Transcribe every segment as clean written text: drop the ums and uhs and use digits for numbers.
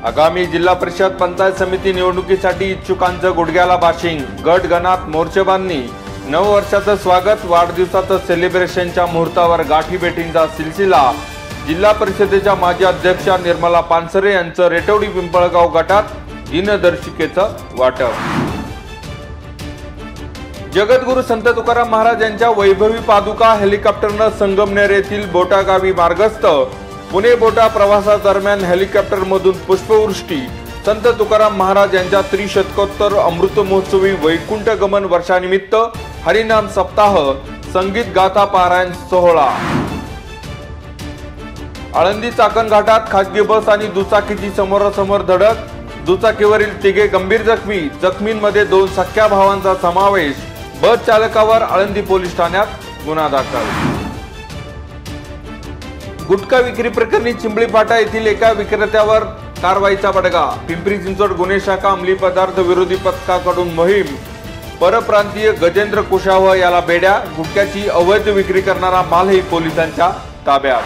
आगामी जिल्हा परिषद पंचायत समिती निवडणुकीसाठी इच्छुकांचं गुडघ्याला बाशिंग। गट गणात मोर्चेबांधणी। नववर्षाचं स्वागत, वाढदिवसाचं सेलिब्रेशनच्या मुहूर्तावर गाठी भेटींचा सिलसिला। जिल्हा परिषदेच्या माजी अध्यक्षा निर्मला पानसरे यांचं रेटवडी पिंपळगाव गटात दिनदर्शिकेचं वाटप। जगद्गुरु संत तुकाराम महाराज यांच्या वैभवी पादुका हेलिकॉप्टरनं संगमनेर येथील बोटा गावी मार्गस्थ। पुणे बोटा प्रवासादरम्यान हेलिकॉप्टरमधून पुष्पवृष्टी। संत तुकाराम महाराज यांच्या त्रिशतकोत्तर अमृत महोत्सवी वैकुंठ गमन वर्षानिमित्त हरिनाम सप्ताह, संगीत गाथा पारायण सोहळा। आळंदी चाकण घाटात खासगी बस आणि दुचाकीची समोरासमोर धडक। दुचाकीवरील तिघे गंभीर जखमी, जखमींमध्ये 2 सख्या भावांचा समावेश। बस चालकावर आळंदी पोलीस ठाण्यात गुन्हा दाखल। गुटखा विक्री प्रकरणी चिंबळी फाटा येथील एका विक्रेत्यावर कारवाईचा बडगा। पिंपरी चिंचवड गुन्हे शाखा अंमली पदार्थ विरोधी पथकाकडून मोहीम। परप्रांतीय गजेंद्र कुशाव याला बेड्या। गुटख्याची अवैध विक्री करणारा मालही पोलिसांच्या ताब्यात।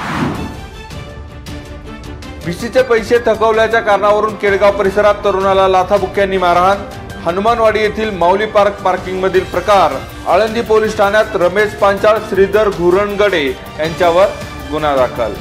भिशीचे पैसे थकवल्याच्या कारणावरून केळगाव परिसरात तरुणाला लाथाबुक्क्यांनी मारहाण। हनुमानवाडी येथील माऊली पार्क पार्किंग मधील प्रकार। आळंदी पोलीस ठाण्यात रमेश पांचाळ, श्रीधर घुरणगडे यांच्यावर गुन्हा दाखल।